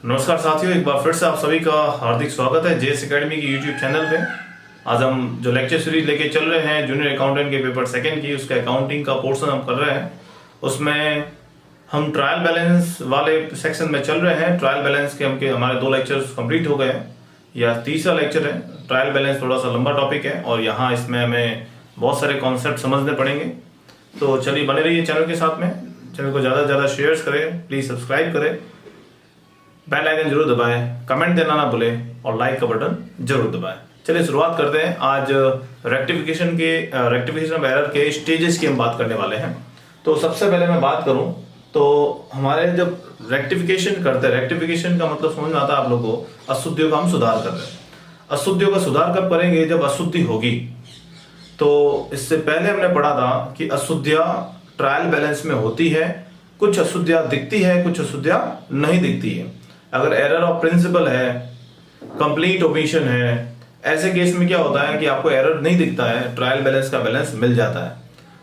नमस्कार साथियों, एक बार फिर से आप सभी का हार्दिक स्वागत है जेएस एकेडमी की यूट्यूब चैनल पे। आज हम जो लेक्चर सीरीज लेके चल रहे हैं जूनियर अकाउंटेंट के पेपर सेकंड की, उसका अकाउंटिंग का पोर्शन हम कर रहे हैं। उसमें हम ट्रायल बैलेंस वाले सेक्शन में चल रहे हैं। ट्रायल बैलेंस के हमारे 2 लेक्चर्स कंप्लीट हो गए हैं, यह तीसरा लेक्चर है। ट्रायल बैलेंस थोड़ा सा लंबा टॉपिक है और यहाँ इसमें हमें बहुत सारे कॉन्सेप्ट समझने पड़ेंगे। तो चलिए बने रहिए चैनल के साथ में। चैनल को ज़्यादा से ज़्यादा शेयर करें, प्लीज़ सब्सक्राइब करें, बेल आइकन जरूर दबाएं, कमेंट देना ना भूलें और लाइक का बटन जरूर दबाएं। चलिए शुरुआत करते हैं। आज रेक्टिफिकेशन ऑफ एरर के स्टेजेस की हम बात करने वाले हैं। तो सबसे पहले मैं बात करूं तो हमारे जब रेक्टिफिकेशन करते हैं, रेक्टिफिकेशन का मतलब समझ में आता है आप लोगों को, अशुद्धियों का हम सुधार कर रहे हैं। अशुद्धियों का सुधार कब करेंगे? जब अशुद्धि होगी। तो इससे पहले हमने पढ़ा था कि अशुद्धियां ट्रायल बैलेंस में होती है, कुछ अशुद्धियां दिखती है, कुछ अशुद्धियां नहीं दिखती है। अगर एरर ऑफ प्रिंसिपल है, कंप्लीट ओमिशन है, ऐसे केस में क्या होता है कि आपको एरर नहीं दिखता है, ट्रायल बैलेंस का बैलेंस मिल जाता है,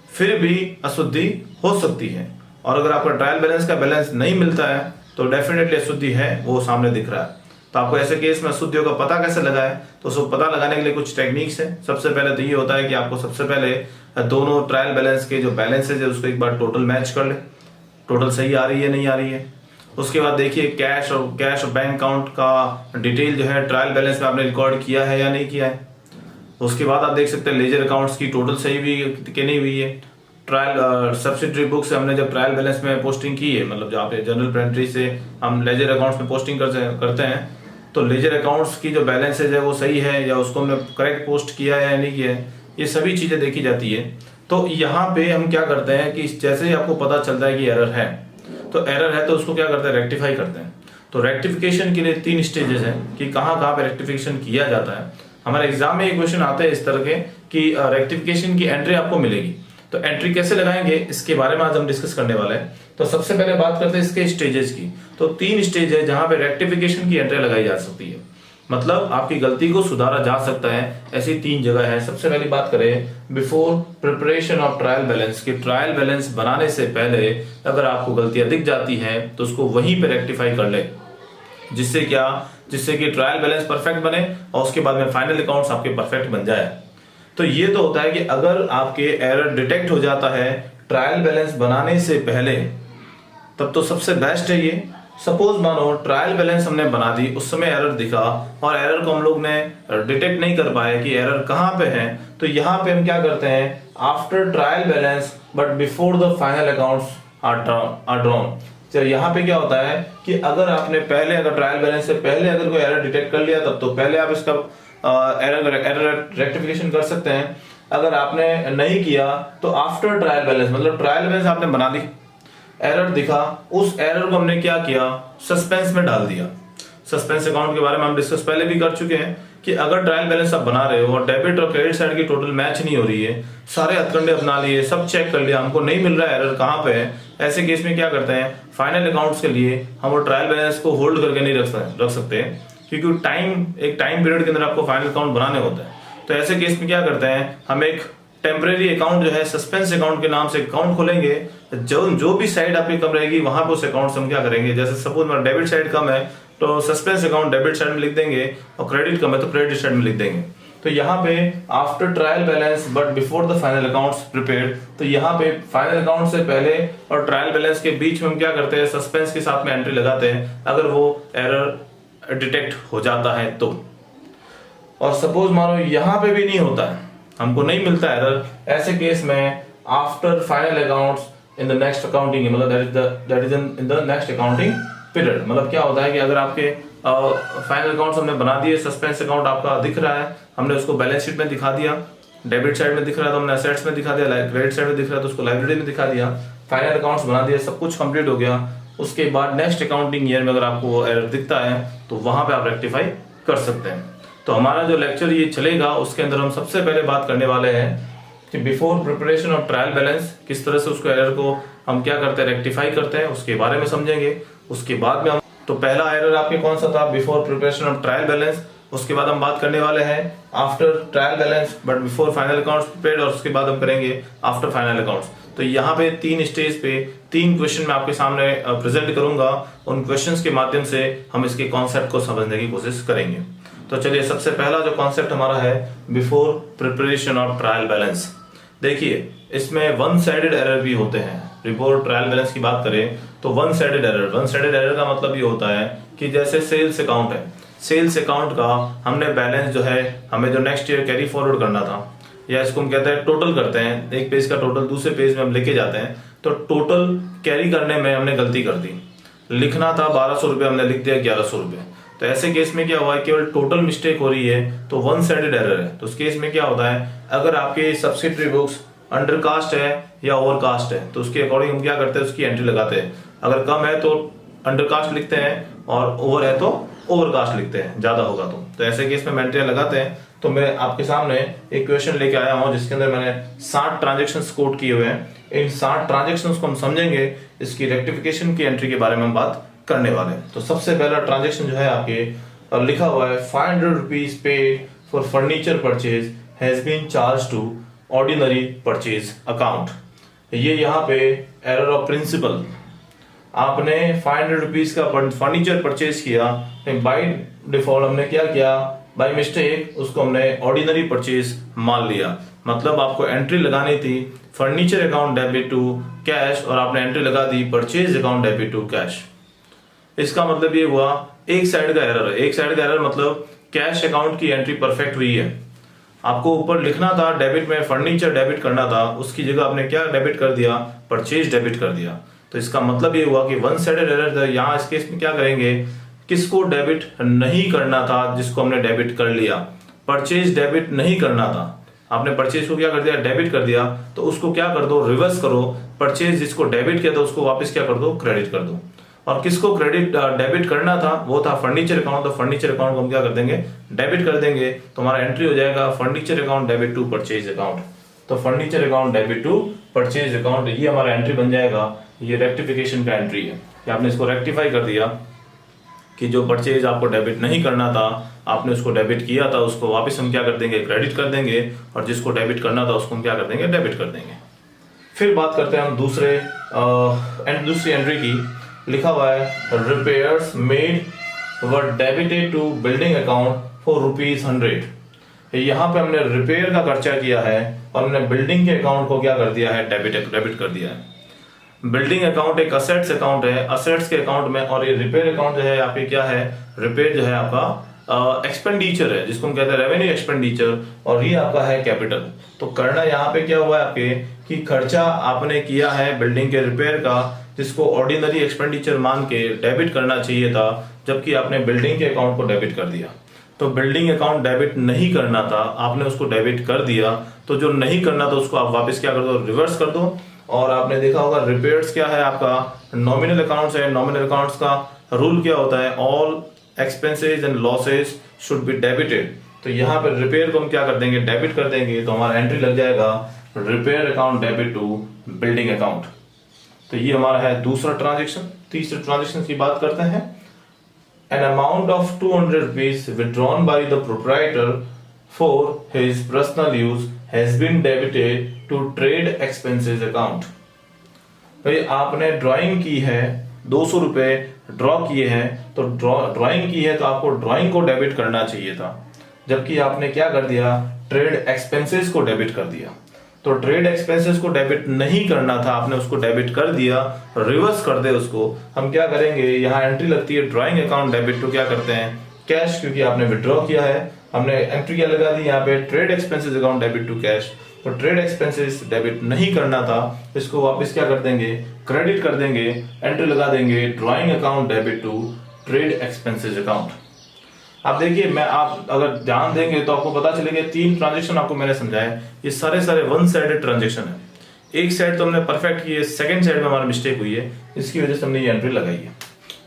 फिर भी अशुद्धि हो सकती है। और अगर आपका ट्रायल बैलेंस का बैलेंस नहीं मिलता है तो डेफिनेटली अशुद्धि है, वो सामने दिख रहा है। तो आपको ऐसे केस में अशुद्धियों का पता कैसे लगाए? तो उसको पता लगाने के लिए कुछ टेक्निक्स है। सबसे पहले तो ये होता है कि आपको सबसे पहले दोनों ट्रायल बैलेंस के जो बैलेंसेज है उसको एक बार टोटल मैच कर ले, टोटल सही आ रही है नहीं आ रही है। उसके बाद देखिए कैश और बैंक अकाउंट का डिटेल जो है ट्रायल बैलेंस में आपने रिकॉर्ड किया है या नहीं किया है। उसके बाद आप देख सकते हैं लेजर अकाउंट्स की टोटल सही हुई कि नहीं हुई है। ट्रायल सब्सिडरी बुक से हमने जब ट्रायल बैलेंस में पोस्टिंग की है, मतलब जहाँ पे जनरल एंट्री से हम लेजर अकाउंट्स में पोस्टिंग करते हैं, तो लेजर अकाउंट्स की जो बैलेंसेज है वो सही है या उसको हमने करेक्ट पोस्ट किया है या नहीं किया है, ये सभी चीज़ें देखी जाती है। तो यहाँ पे हम क्या करते हैं कि जैसे ही आपको पता चलता है कि एरर है, तो एरर है तो उसको क्या करते हैं? रेक्टिफाई करते हैं। तो रेक्टिफिकेशन के लिए 3 स्टेजेस हैं कि कहाँ पे रेक्टिफिकेशन किया जाता है। हमारे एग्जाम में एक क्वेश्चन आते हैं इस तरह के कि रेक्टिफिकेशन की एंट्री आपको मिलेगी, तो एंट्री कैसे लगाएंगे इसके बारे में आज हम डिस्कस करने वाले हैं। तो सबसे पहले बात करते हैं इसके स्टेजेस की। तो 3 स्टेज है जहां पे रेक्टिफिकेशन की एंट्री लगाई जा सकती है, मतलब आपकी गलती को सुधारा जा सकता है। ऐसी 3 जगह है। सबसे पहली बात करें before preparation of trial balance की, ट्रायल बैलेंस बनाने से पहले अगर आपको गलतियां दिख जाती हैं तो उसको वहीं पे रेक्टिफाई कर ले, जिससे कि ट्रायल बैलेंस परफेक्ट बने और उसके बाद में फाइनल अकाउंट्स आपके परफेक्ट बन जाए। तो ये तो होता है कि अगर आपके एरर डिटेक्ट हो जाता है ट्रायल बैलेंस बनाने से पहले, तब तो सबसे बेस्ट है ये। सपोज मानो ट्रायल बैलेंस हमने बना दी, उस समय एरर दिखा और एरर को हम लोग ने डिटेक्ट नहीं कर पाए कि एरर कहाँ पे है, तो यहाँ पे हम क्या करते हैं? After trial balance but before the final accounts are drawn. तो यहाँ पे क्या होता है कि अगर आपने पहले अगर ट्रायल बैलेंस से पहले अगर कोई एरर डिटेक्ट कर लिया, तब तो पहले आप इसका एरर रेक्टिफिकेशन कर सकते हैं। अगर आपने नहीं किया तो आफ्टर ट्रायल बैलेंस, मतलब ट्रायल बैलेंस आपने बना दी, एरर दिखा, उस एरर को हमने क्या किया? सस्पेंस में डाल दिया। सस्पेंस अकाउंट के बारे में हम डिस्कस पहले भी कर चुके हैं कि अगर ट्रायल बैलेंस आप बना रहे हो और डेबिट और क्रेडिट साइड की टोटल मैच नहीं हो रही है, सारे हथकंडे अपना लिए, सब चेक कर लिया, हमको नहीं मिल रहा है एरर कहाँ पे है, ऐसे केस में क्या करते हैं? फाइनल अकाउंट्स के लिए हम वो ट्रायल बैलेंस को होल्ड करके नहीं रख सकते, क्योंकि एक टाइम पीरियड के अंदर आपको फाइनल अकाउंट बनाने होते हैं। तो ऐसे केस में क्या करते हैं? हम एक टेम्परेरी अकाउंट जो है सस्पेंस अकाउंट के नाम से अकाउंट खोलेंगे। जो भी साइड आपकी कम रहेगी वहां पे उस अकाउंट से हम क्या करेंगे? जैसे सपोज मेरा डेबिट साइड कम है तो सस्पेंस अकाउंट डेबिट साइड में लिख देंगे, और क्रेडिट कम है तो क्रेडिट साइड में लिख देंगे। तो यहाँ पे after trial balance but before the final accounts prepared, तो यहाँ पे फाइनल अकाउंट से पहले और ट्रायल बैलेंस के बीच में हम क्या करते हैं? सस्पेंस के साथ में एंट्री लगाते हैं अगर वो एरर डिटेक्ट हो जाता है तो। और सपोज मानो यहाँ पे भी नहीं होता है, हमको नहीं मिलता एरर, ऐसे केस में after final accounts in the next accounting, मतलब that is in the next accounting period. मतलब क्या होता है कि अगर आपके फाइनल अकाउंट्स हमने बना दिए, सस्पेंस अकाउंट आपका दिख रहा है, हमने उसको बैलेंस शीट में दिखा दिया, डेबिट साइड में दिख रहा है तो हमने एसेट्स में दिखा दिया, क्रेडिट साइड में दिख रहा है तो उसको लायबिलिटी में दिखा दिया, फाइनल अकाउंट्स बना दिया, सब कुछ कंप्लीट हो गया। उसके बाद नेक्स्ट अकाउंटिंग ईयर में अगर आपको वो एरर दिखता है तो वहां पे आप रेक्टिफाई कर सकते हैं। तो हमारा जो लेक्चर ये चलेगा उसके अंदर हम सबसे पहले बात करने वाले हैं कि before preparation of trial balance किस तरह से उसको एरर को हम क्या करते हैं? रेक्टिफाई करते हैं, उसके बारे में समझेंगे। उसके बाद में हम तो पहला एरर आपके कौन सा था? Before preparation of trial balance, उसके बाद हम बात करने वाले हैं after trial balance but before final accounts prepared, और उसके बाद हम करेंगे आफ्टर फाइनल अकाउंट्स। तो यहाँ पे 3 स्टेज पे 3 क्वेश्चन मैं आपके सामने प्रेजेंट करूंगा। उन क्वेश्चंस के माध्यम से हम इसके कॉन्सेप्ट को समझने की कोशिश करेंगे। तो चलिए, सबसे पहला जो कॉन्सेप्ट हमारा है before preparation of trial balance. देखिए, इसमें वन साइडेड एरर भी होते हैं। बिफोर ट्रायल बैलेंस की बात करें तो वन साइडेड एरर का मतलब ये होता है कि जैसे सेल्स अकाउंट है, सेल्स अकाउंट का हमने बैलेंस जो है हमें जो नेक्स्ट ईयर कैरी फॉरवर्ड करना था, या इसको हम कहते हैं टोटल करते हैं, एक पेज का टोटल दूसरे पेज में हम लेके जाते हैं, तो टोटल कैरी करने में हमने गलती कर दी। लिखना था 1200 रुपये, हमने लिख दिया 1100 रुपये। तो ऐसे केस में क्या हुआ है, केवल टोटल मिस्टेक हो रही है, तो वन साइडेड एरर है। तो उस केस में क्या होता है, अगर आपके सब्सिडरी बुक्स अंडर कास्ट है या ओवर कास्ट है तो उसके अकॉर्डिंग हम क्या करते हैं, उसकी एंट्री लगाते हैं। अगर कम है तो अंडर कास्ट लिखते हैं और ओवर है तो ओवर कास्ट लिखते हैं, ज्यादा होगा तो ऐसे केस में हम एंट्रियां लगाते हैं। तो मैं आपके सामने एक क्वेश्चन लेके आया हूं जिसके अंदर मैंने 60 ट्रांजेक्शन्स कोड किए हुए हैं। इन 60 ट्रांजेक्शन्स को हम समझेंगे, इसकी रेक्टिफिकेशन की एंट्री के बारे में हम बात करने वाले हैं। तो सबसे पहला ट्रांजेक्शन जो है आपके लिखा हुआ है 500 rupees paid for furniture purchase has been charge to ordinary purchase account. ये यहाँ पे एरर ऑफ प्रिंसिपल, आपने 500 रुपीज का फर्नीचर परचेज किया, बाय डिफॉल्ट हमने क्या किया, बाय मिस्टेक उसको हमने ऑर्डिनरी परचेज मान लिया। मतलब आपको एंट्री लगानी थी furniture account debit to cash और आपने एंट्री लगा दी purchase account debit to cash. इसका मतलब ये हुआ एक साइड का एरर है। एक साइड का एरर मतलब कैश अकाउंट की एंट्री परफेक्ट हुई है, आपको ऊपर लिखना था डेबिट में फर्नीचर डेबिट करना था, उसकी जगह आपने क्या डेबिट कर दिया, परचेज डेबिट कर दिया। तो इसका मतलब ये हुआ कि वन साइडेड एरर था। यहाँ इस केस में क्या करेंगे, किसको डेबिट नहीं करना था, जिसको हमने डेबिट कर लिया। परचेज डेबिट नहीं करना था, आपने परचेज को क्या कर दिया, डेबिट कर दिया, तो उसको क्या कर दो, रिवर्स करो। परचेज जिसको डेबिट किया था उसको वापस क्या कर दो, क्रेडिट कर दो। और किसको क्रेडिट डेबिट करना था, वो था फर्नीचर अकाउंट। तो फर्नीचर अकाउंट को हम क्या कर देंगे, डेबिट कर देंगे। तो हमारा एंट्री हो जाएगा furniture account debit to purchase account. तो furniture account debit to purchase account, ये हमारा एंट्री बन जाएगा। ये रेक्टिफिकेशन का एंट्री है कि आपने इसको रेक्टिफाई कर दिया कि जो परचेज आपको डेबिट नहीं करना था आपने उसको डेबिट किया था, उसको वापस हम क्या कर देंगे, क्रेडिट कर देंगे। और जिसको डेबिट करना था उसको हम क्या कर देंगे, डेबिट कर देंगे। फिर बात करते हैं हम दूसरी एंट्री की। लिखा हुआ है repairs made were debited to building account for ₹100। यहाँ पे हमने रिपेयर का खर्चा किया है और हमने बिल्डिंग के अकाउंट को क्या कर दिया है, डेबिट कर दिया है। बिल्डिंग अकाउंट एक असेट्स अकाउंट है, असेट्स के अकाउंट में, और ये रिपेयर अकाउंट जो है आपके क्या है, रिपेयर जो है आपका एक्सपेंडिचर है, जिसको हम कहते हैं रेवेन्यू एक्सपेंडिचर, और ये आपका है कैपिटल। तो करना यहाँ पे क्या हुआ है आपके कि खर्चा आपने किया है बिल्डिंग के रिपेयर का, जिसको ऑर्डिनरी एक्सपेंडिचर मान के डेबिट करना चाहिए था, जबकि आपने बिल्डिंग के अकाउंट को डेबिट कर दिया। तो बिल्डिंग अकाउंट डेबिट नहीं करना था, आपने उसको डेबिट कर दिया। तो जो नहीं करना था उसको आप वापस क्या कर दो, रिवर्स कर दो। और आपने देखा होगा रिपेयर्स क्या है आपका, नॉमिनल अकाउंट्स है। नॉमिनल अकाउंट्स का रूल क्या होता है, all expenses and losses should be debited. तो यहाँ पर रिपेयर को हम क्या कर देंगे, डेबिट कर देंगे। तो हमारा एंट्री लग जाएगा repair account debit to building account. तो ये हमारा है दूसरा ट्रांजेक्शन। तीसरे ट्रांजेक्शन की बात करते हैं। An amount of 200 rupees withdrawn by the proprietor for his personal use has been debited to trade expenses account। भाई आपने ड्राइंग की है, 200 रुपए ड्रॉ किए हैं, तो ड्राइंग की है तो आपको ड्राइंग को डेबिट करना चाहिए था, जबकि आपने क्या कर दिया, ट्रेड एक्सपेंसेस को डेबिट कर दिया। तो ट्रेड एक्सपेंसेस को डेबिट नहीं करना था, आपने उसको डेबिट कर दिया, रिवर्स कर दे उसको। हम क्या करेंगे, यहाँ एंट्री लगती है ड्राइंग अकाउंट डेबिट टू क्या करते हैं, कैश, क्योंकि आपने विड्रॉ किया है। हमने एंट्री क्या लगा दी यहाँ पे, trade expenses account debit to cash. तो ट्रेड एक्सपेंसेस डेबिट नहीं करना था, इसको वापस क्या कर देंगे, क्रेडिट कर देंगे। एंट्री लगा देंगे drawing account debit to trade expenses account. आप देखिए, मैं आप अगर ध्यान देंगे तो आपको पता चलेगा 3 ट्रांजेक्शन आपको मैंने समझाया, ये सारे वन साइडेड ट्रांजेक्शन है। एक साइड तो हमने परफेक्ट की है, सेकंड साइड में हमारा मिस्टेक हुई है, इसकी वजह से हमने ये एंट्री लगाई है।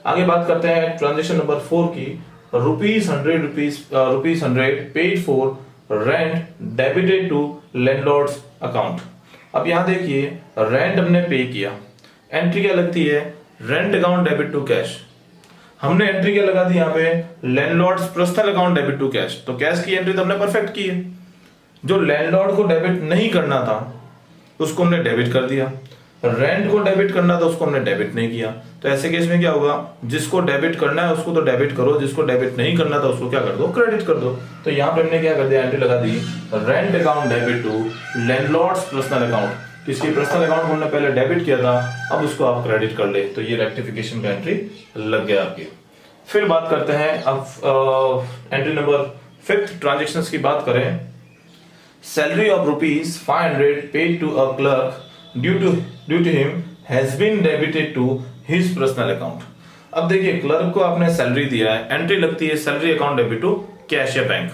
आगे बात करते हैं ट्रांजेक्शन नंबर 4 की। ₹100 paid for rent debited to landlord's account. अब यहाँ देखिए, रेंट हमने पे किया, एंट्री क्या लगती है, rent account debit to cash. हमने एंट्री क्या लगा दी यहाँ पे, landlord's personal account debit to cash. तो कैश की एंट्री तो हमने परफेक्ट की है। जो लैंडलॉर्ड को डेबिट नहीं करना था उसको हमने डेबिट कर दिया, रेंट को डेबिट करना था उसको हमने डेबिट नहीं किया। तो ऐसे केस में क्या होगा, जिसको डेबिट करना है उसको तो डेबिट करो, जिसको डेबिट नहीं करना था उसको क्या कर दो, क्रेडिट कर दो। तो यहाँ पे हमने क्या कर दिया, एंट्री लगा दी, rent account debit to landlord's personal account. किसकी पर्सनल अकाउंट को हमने पहले डेबिट किया था, अब उसको आप क्रेडिट कर ले। तो ये रेक्टिफिकेशन का एंट्री लग गया आपकी। फिर बात करते हैं अब एंट्री नंबर 5 ट्रांजेक्शंस की बात करें। Salary of ₹500 paid to a clerk due to him has been debited to his personal account। अब देखिए क्लर्क को आपने सैलरी दिया है, एंट्री लगती है salary account debit to cash या बैंक।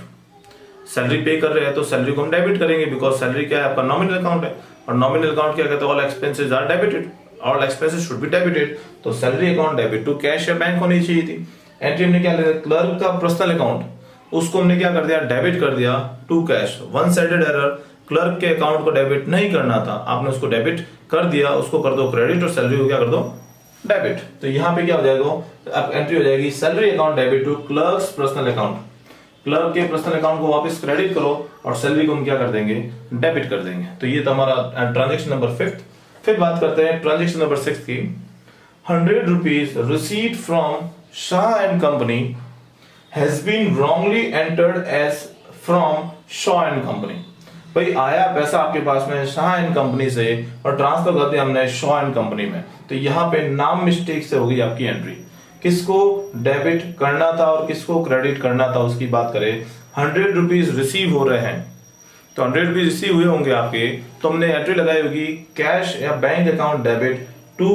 सैलरी पे कर रहे हैं तो सैलरी को हम डेबिट करेंगे, बिकॉज सैलरी क्या है, आपका नॉमिनल अकाउंट है, और नॉमिनल अकाउंट क्या कहते हैं, all expenses are debited, all expenses should be debited. तो salary account debit to cash या बैंक होनी चाहिए थी। एंट्री हमने क्या लिया, क्लर्क का पर्सनल अकाउंट, उसको हमने क्या कर दिया, डेबिट कर दिया to cash. One sided error, clerk के अकाउंट को डेबिट नहीं करना था, आपने उसको डेबिट कर दिया, उसको कर दो क्रेडिट और सैलरी को क्या कर दो, डेबिट। तो यहाँ पे क्या हो जाएगा, अब एंट्री हो जाएगी salary account debit to clerk's personal account. Clerk के पर्सनल अकाउंट को वापस क्रेडिट करो और सैलरी को हम क्या कर देंगे, डेबिट कर देंगे। तो ये तो हमारा ट्रांजेक्शन नंबर 5। फिर बात करते हैं ट्रांजेक्शन नंबर 6 की। ₹100 received from Shah and company has been wrongly entered as from Shah and company. भाई आया पैसा आपके पास में शाह एंड कंपनी से और ट्रांसफर कर दिया हमने शाह एंड कंपनी में। तो यहाँ पे नाम मिस्टेक से होगी आपकी एंट्री। किसको डेबिट करना था और किसको क्रेडिट करना था उसकी बात करें। ₹100 रिसीव हो रहे हैं, तो ₹100 रिसीव हुए होंगे आपके, तो हमने एंट्री लगाई होगी कैश या bank account debit to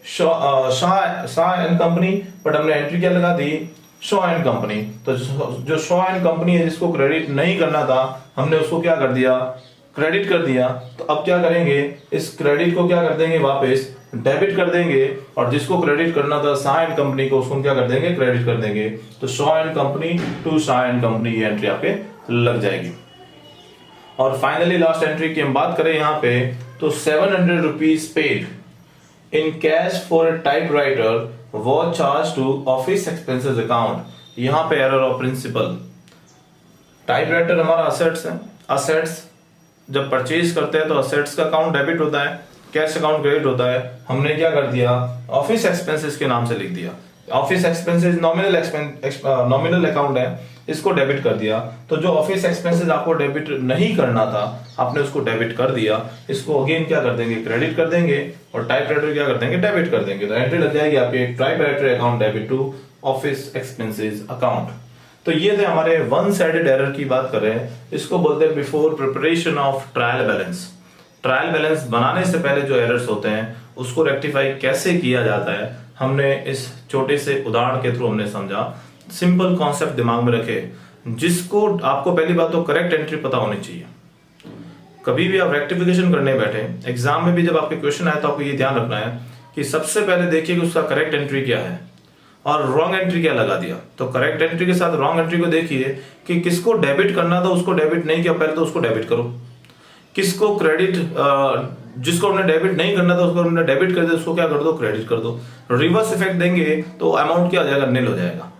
Shah and company, but हमने एंट्री क्या लगा दी, शॉ एंड कंपनी। तो जो शॉ एंड कंपनी है जिसको क्रेडिट नहीं करना था, हमने उसको क्या कर दिया, क्रेडिट कर दिया। तो अब क्या करेंगे, इस क्रेडिट को क्या कर देंगे, वापस डेबिट कर देंगे, और जिसको क्रेडिट करना था शाह एंड कंपनी को, उसको क्या कर देंगे, क्रेडिट कर देंगे। तो Shaw and company to Shah and company ये एंट्री आपके लग जाएगी। और फाइनली लास्ट एंट्री की हम बात करें यहाँ पे, तो ₹700 paid in cash for a typewriter was charged to office expenses account। यहां पे एरर ऑफ प्रिंसिपल। टाइपराइटर हमारा असेट्स है, असेट्स जब परचेज करते हैं तो असेट्स का अकाउंट डेबिट होता है, कैश अकाउंट क्रेडिट होता है। हमने क्या कर दिया, ऑफिस एक्सपेंसेस के नाम से लिख दिया। ऑफिस एक्सपेंसेस नॉमिनल अकाउंट है, इसको डेबिट कर दिया। तो जो ऑफिस एक्सपेंसेस आपको डेबिट नहीं करना था, आपने उसको डेबिट कर दिया, इसको अगेन क्या कर देंगे, क्रेडिट कर देंगे, और टाइपराइटर क्या कर देंगे, डेबिट कर देंगे। तो एंट्री लग जाएगी आपकी typewriter account debit to office expenses account. तो ये थे हमारे वन साइडेड एरर की बात कर रहे हैं, इसको बोलते हैं before preparation of trial balance. Trial balance बनाने से पहले जो एरर्स होते हैं उसको रेक्टिफाई कैसे किया जाता है, हमने इस छोटे से उदाहरण के थ्रू हमने समझा। सिंपल कॉन्सेप्ट दिमाग में रखे, जिसको आपको पहली बात तो करेक्ट एंट्री पता होनी चाहिए। कभी भी आप रेक्टिफिकेशन करने बैठे, एग्जाम में भी जब आपके क्वेश्चन आए तो आपको ये ध्यान रखना है कि सबसे पहले देखिए कि उसका करेक्ट एंट्री क्या है और रॉन्ग एंट्री क्या लगा दिया। तो करेक्ट एंट्री के साथ रॉन्ग एंट्री को देखिए कि किसको डेबिट करना था उसको डेबिट नहीं किया, पहले तो उसको डेबिट करो। किसको क्रेडिट, जिसको हमने डेबिट नहीं करना था उसको हमने डेबिट कर दिया, उसको क्या कर दो, क्रेडिट कर दो। रिवर्स इफेक्ट देंगे तो अमाउंट क्या हो जाएगा, निल हो जाएगा।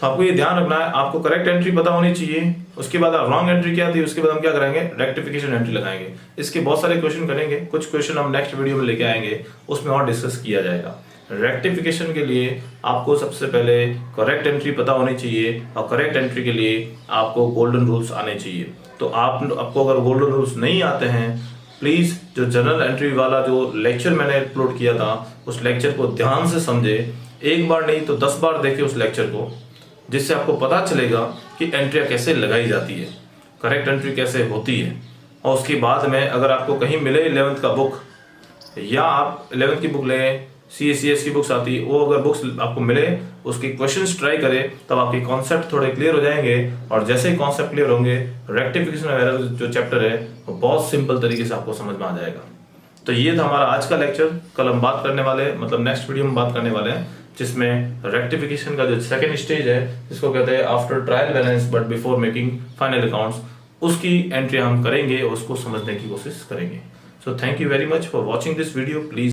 तो आपको ये ध्यान रखना है, आपको करेक्ट एंट्री पता होनी चाहिए। उसके बाद रॉन्ग एंट्री क्या थी, उसके बाद हम क्या करेंगे, रेक्टिफिकेशन एंट्री लगाएंगे। इसके बहुत सारे क्वेश्चन करेंगे, कुछ क्वेश्चन हम नेक्स्ट वीडियो में लेके आएंगे, उसमें और डिस्कस किया जाएगा। रेक्टिफिकेशन के लिए आपको सबसे पहले करेक्ट एंट्री पता होनी चाहिए, और करेक्ट एंट्री के लिए आपको गोल्डन रूल्स आने चाहिए। तो आपको अगर गोल्डन रूल्स नहीं आते हैं, प्लीज जो जनरल एंट्री वाला जो लेक्चर मैंने अपलोड किया था उस लेक्चर को ध्यान से समझे, एक बार नहीं तो 10 बार देखें उस लेक्चर को, जिससे आपको पता चलेगा कि एंट्रियाँ कैसे लगाई जाती है, करेक्ट एंट्री कैसे होती है। और उसके बाद में अगर आपको कहीं मिले 11th का बुक, या आप 11th की बुक लें, CACS की बुक्स आती है, वो अगर बुक्स आपको मिले उसके क्वेश्चंस ट्राई करें, तब आपके कॉन्सेप्ट थोड़े क्लियर हो जाएंगे। और जैसे ही कॉन्सेप्ट क्लियर होंगे, रेक्टिफिकेशन एरर जो चैप्टर है वो बहुत सिंपल तरीके से आपको समझ में आ जाएगा। तो ये था हमारा आज का लेक्चर। कल हम बात करने वाले, मतलब नेक्स्ट वीडियो में बात करने वाले हैं, जिसमें रेक्टिफिकेशन का जो सेकंड स्टेज है, जिसको कहते हैं after trial balance but before making final accounts, उसकी एंट्री हम करेंगे और उसको समझने की कोशिश करेंगे। So thank you very much for watching this video. Please